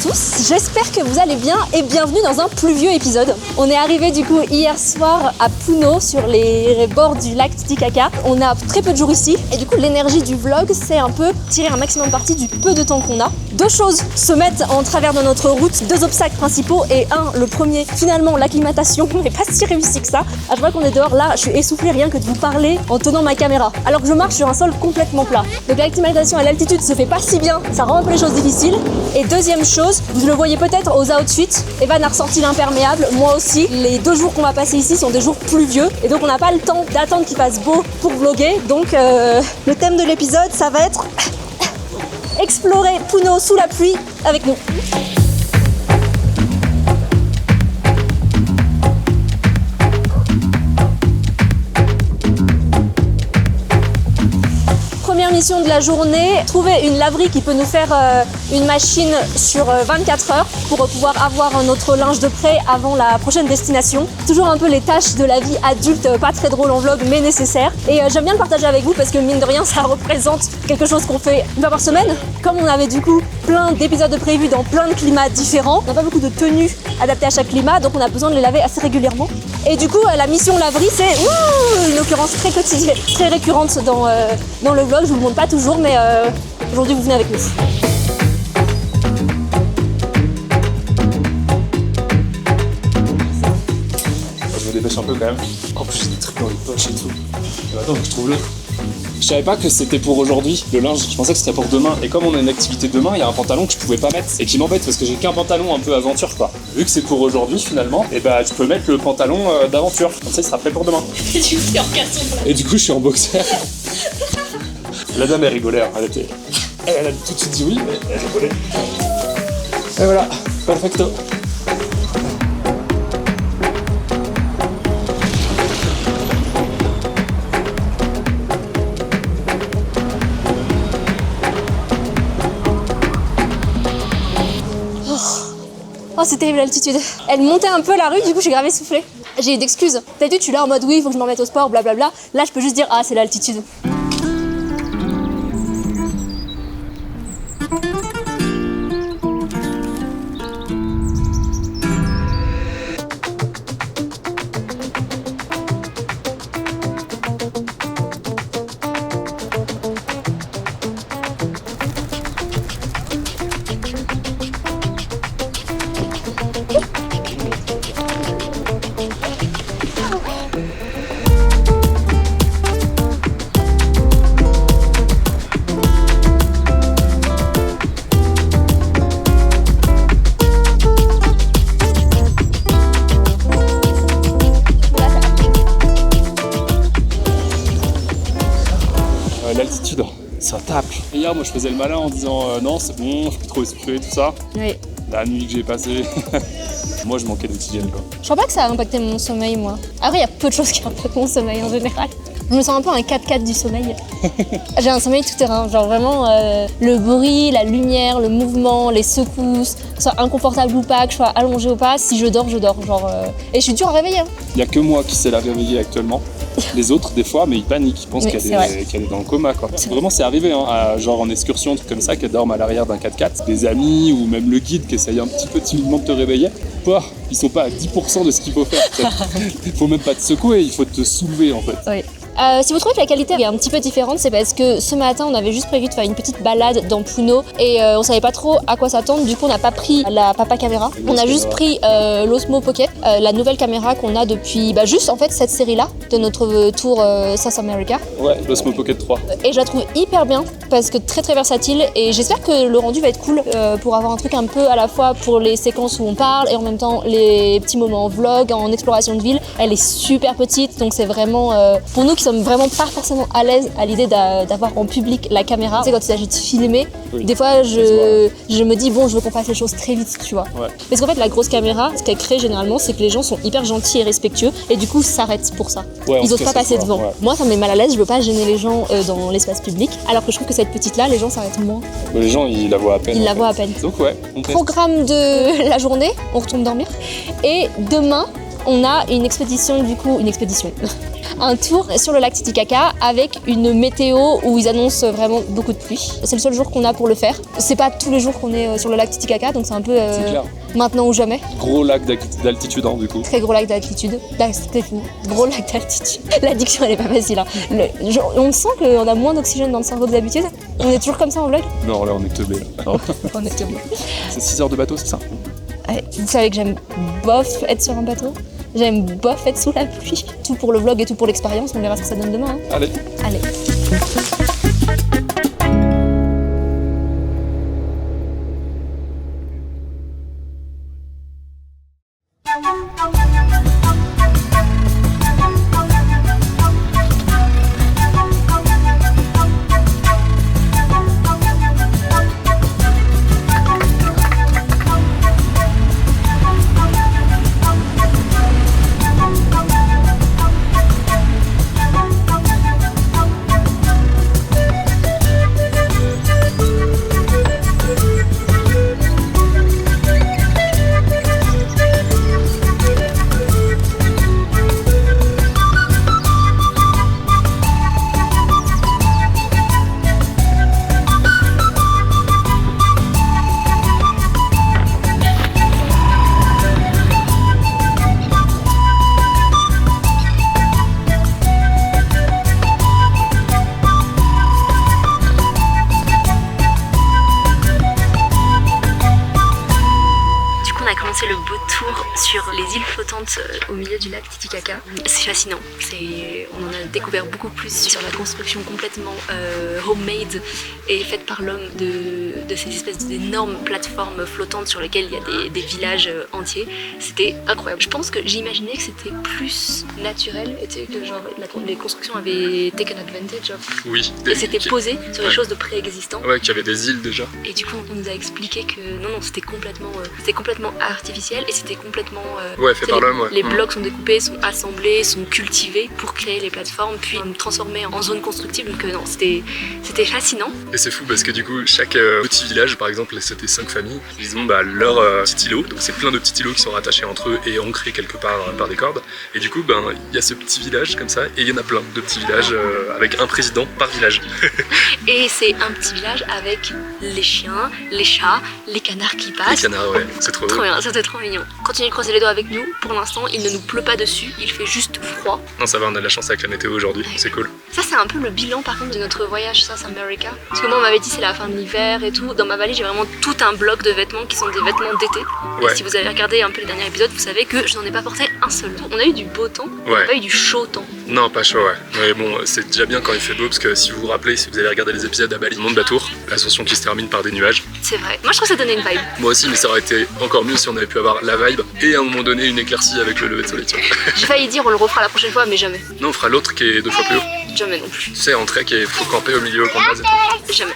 tous, j'espère que vous allez bien et bienvenue dans un pluvieux épisode. On est arrivé du coup hier soir à Puno sur les bords du lac Titicaca. On a très peu de jours ici et du coup l'énergie du vlog c'est un peu tirer un maximum parti du peu de temps qu'on a. Deux choses se mettent en travers de notre route, deux obstacles principaux et le premier finalement l'acclimatation n'est pas si réussi que ça. À chaque fois qu'on est dehors là, je suis essoufflée rien que de vous parler en tenant ma caméra alors que je marche sur un sol complètement plat. Donc l'acclimatation à l'altitude se fait pas si bien, ça rend un peu les choses difficiles. Et deuxième chose, vous le voyez peut-être aux outfits, Evan a ressorti l'imperméable, moi aussi. Les 2 jours qu'on va passer ici sont des jours pluvieux et donc on n'a pas le temps d'attendre qu'il fasse beau pour vlogger. Donc le thème de l'épisode ça va être explorer Puno sous la pluie avec nous. Première mission de la journée, trouver une laverie qui peut nous faire une machine sur 24 heures pour pouvoir avoir notre linge de prêt avant la prochaine destination. Toujours un peu les tâches de la vie adulte, pas très drôle en vlog mais nécessaire. Et j'aime bien le partager avec vous parce que mine de rien ça représente quelque chose qu'on fait une fois par semaine. Comme on avait du coup plein d'épisodes prévus dans plein de climats différents, on n'a pas beaucoup de tenues adaptées à chaque climat donc on a besoin de les laver assez régulièrement. Et du coup la mission laverie c'est une occurrence très quotidienne, très récurrente dans le vlog. Je vous le montre pas toujours mais aujourd'hui vous venez avec nous. Je me dépêche un peu quand même. En plus j'ai des trucs dans les poches et tout. Et attends, je trouve l'autre. Je savais pas que c'était pour aujourd'hui, le linge. Je pensais que c'était pour demain. Et comme on a une activité demain, il y a un pantalon que je pouvais pas mettre et qui m'embête parce que j'ai qu'un pantalon un peu aventure quoi. Vu que c'est pour aujourd'hui finalement, et bah je peux mettre le pantalon d'aventure. Comme ça il sera prêt pour demain. Et du coup, en casson. Et du coup je suis en boxer. La dame elle rigolait, elle a tout de suite dit oui, mais elle rigolait. Et voilà, perfecto. Oh c'est terrible l'altitude. Elle montait un peu la rue, du coup je suis grave essoufflée. J'ai eu d'excuses. D'habitude je suis là en mode oui, il faut que je m'en mette au sport, blablabla. Là je peux juste dire ah c'est l'altitude. L'altitude, ça tape. Et hier, moi, je faisais le malin en disant non, c'est bon, je suis trop essoufflé, tout ça. Oui. La nuit que j'ai passée, moi, je manquais d'oxygène, quoi. Je crois pas que ça a impacté mon sommeil, moi. Après, il y a peu de choses qui impactent mon sommeil en général. Je me sens un peu un 4x4 du sommeil. J'ai un sommeil tout terrain, genre vraiment le bruit, la lumière, le mouvement, les secousses, que ce soit inconfortable ou pas, que je sois allongée ou pas, si je dors, genre. Et je suis dure à réveiller. Hein. Il n'y a que moi qui sais la réveiller actuellement. Les autres, des fois, mais ils paniquent, ils pensent qu'elle est dans le coma, quoi. Vraiment, c'est arrivé, hein, genre en excursion, un truc comme ça, qu'elle dorme à l'arrière d'un 4x4. Des amis ou même le guide qui essaye un petit peu timidement de te réveiller. Ils sont pas à 10% de ce qu'il faut faire. Il faut même pas te secouer, il faut te soulever, en fait. Oui. Si vous trouvez que la qualité est un petit peu différente, c'est parce que ce matin on avait juste prévu de faire une petite balade dans Puno et on savait pas trop à quoi s'attendre, du coup on n'a pas pris la papa caméra, on a juste pris l'Osmo Pocket, la nouvelle caméra qu'on a depuis juste en fait cette série là de notre tour South America. Ouais, l'Osmo Pocket 3. Et je la trouve hyper bien parce que très très versatile et j'espère que le rendu va être cool pour avoir un truc un peu à la fois pour les séquences où on parle et en même temps les petits moments en vlog, en exploration de ville. Elle est super petite donc c'est vraiment pour nous qui sommes vraiment pas forcément à l'aise à l'idée d'avoir en public la caméra. Tu sais, quand il s'agit de filmer, oui. Des fois je me dis bon je veux qu'on fasse les choses très vite, tu vois. Ouais. Parce qu'en fait la grosse caméra, ce qu'elle crée généralement, c'est que les gens sont hyper gentils et respectueux et du coup s'arrêtent pour ça. Ouais, ils osent pas passer devant. Ouais. Moi ça me met mal à l'aise, je veux pas gêner les gens dans l'espace public, alors que je trouve que cette petite là, les gens s'arrêtent moins. Les gens ils la voient à peine. Ils la voient à peine. Donc ouais. Programme de la journée, on retourne dormir et demain on a une expédition, un tour sur le lac Titicaca avec une météo où ils annoncent vraiment beaucoup de pluie. C'est le seul jour qu'on a pour le faire. C'est pas tous les jours qu'on est sur le lac Titicaca, donc c'est un peu maintenant ou jamais. Gros lac d'altitude, hein, du coup. Très gros lac d'altitude. C'était fou. Gros lac d'altitude. L'addiction, elle est pas facile. Hein. On sent qu'on a moins d'oxygène dans le cerveau que d'habitude. On est toujours comme ça en vlog. Non, là, on est teubé. On est teubé. C'est 6 heures de bateau, c'est ça? Ouais, vous savez que j'aime bof être sur un bateau. J'aime bof être sous la pluie. Tout pour le vlog et tout pour l'expérience. On verra ce que ça donne demain. Hein. Allez. Le beau tour sur les îles flottantes au milieu du lac Titicaca. C'est fascinant. On en a découvert beaucoup plus sur la construction complètement homemade et faite par l'homme de ces espèces d'énormes plateformes flottantes sur lesquelles il y a des villages entiers. C'était incroyable. Je pense que j'imaginais que c'était plus naturel et que genre les constructions avaient taken advantage of. Oui. Et c'était posé sur des choses de préexistants. Ouais, qu'il y avait des îles déjà. Et du coup, on nous a expliqué que non, c'était complètement artificiel et c'était complètement fait par l'homme. Les blocs sont découpés, sont assemblés, sont cultivés pour créer les plateformes puis transformés en zone constructible. Donc non, c'était fascinant. Et c'est fou parce que du coup chaque petit village, par exemple c'était 5 familles, ils ont leur petit îlot, donc c'est plein de petits îlots qui sont rattachés entre eux et ancrés quelque part par des cordes. Et du coup il y a ce petit village comme ça et il y en a plein de petits villages avec un président par village. Et c'est un petit village avec les chiens, les chats, les canards qui passent. Les canards, ouais, c'est trop bien, c'était trop mignon. Continuez de croiser les doigts avec nous. Pour l'instant, il ne nous pleut pas dessus, il fait juste froid. Non, ça va, on a de la chance avec la météo aujourd'hui, c'est cool. Ça, c'est un peu le bilan par contre de notre voyage South America. Parce que moi, on m'avait dit c'est la fin de l'hiver et tout. Dans ma valise, j'ai vraiment tout un bloc de vêtements qui sont des vêtements d'été. Ouais. Et si vous avez regardé un peu les derniers épisodes, vous savez que je n'en ai pas porté un seul. On a eu du beau temps, on n'a pas eu du chaud temps. Non, pas chaud, ouais. Mais bon, c'est déjà bien quand il fait beau parce que si vous vous rappelez, si vous avez regardé les épisodes à Bali, monte Batour, l'ascension qui se termine par des nuages. C'est vrai. Moi, je trouve que ça donnait une vibe. Moi aussi, mais ça aurait été encore mieux si on avait pu avoir la vibe et à un moment donné une éclaircie avec le lever de soleil. J'ai failli dire on le refera la prochaine fois, mais jamais. Non, on fera l'autre qui est 2 fois plus haut. Jamais non plus. Tu sais, en trek, il faut camper au milieu au camp de base et tout. Jamais.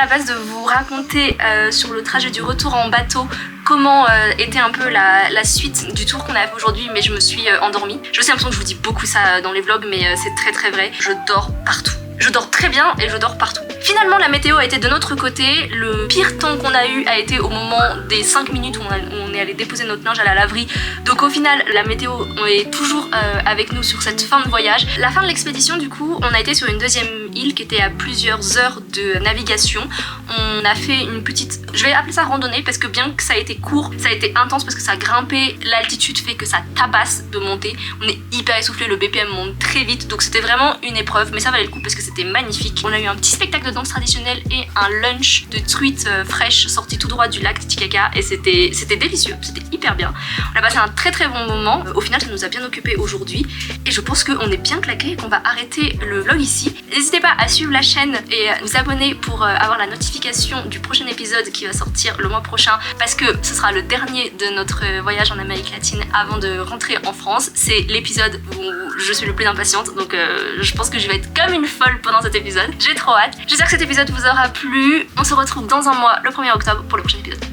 la base de vous raconter sur le trajet du retour en bateau comment était un peu la suite du tour qu'on a fait aujourd'hui, mais je me suis endormie. J'ai aussi l'impression que je vous dis beaucoup ça dans les vlogs, mais c'est très très vrai. Je dors partout. Je dors très bien et je dors partout. Finalement, la météo a été de notre côté. Le pire temps qu'on a eu a été au moment des 5 minutes où on est allé déposer notre linge à la laverie. Donc au final, la météo est toujours avec nous sur cette fin de voyage. La fin de l'expédition, du coup, on a été sur une deuxième île qui était à plusieurs heures de navigation. On a fait une petite, je vais appeler ça randonnée, parce que bien que ça a été court, ça a été intense parce que ça a grimpé. L'altitude fait que ça tabasse de monter. On est hyper essoufflé, le BPM monte très vite. Donc c'était vraiment une épreuve, mais ça valait le coup parce que c'était magnifique. On a eu un petit spectacle de danse traditionnelle et un lunch de truites fraîches sorties tout droit du lac Titicaca, et c'était délicieux, c'était hyper bien. On a passé un très très bon moment. Au final, ça nous a bien occupé aujourd'hui et je pense qu'on est bien claqué et qu'on va arrêter le vlog ici. N'hésitez pas à suivre la chaîne et à vous abonner pour avoir la notification du prochain épisode qui va sortir le mois prochain, parce que ce sera le dernier de notre voyage en Amérique latine avant de rentrer en France. C'est l'épisode où je suis le plus impatiente, donc je pense que je vais être comme une folle pendant cet épisode. J'ai trop hâte. J'espère que cet épisode vous aura plu. On se retrouve dans un mois, le 1er octobre, pour le prochain épisode.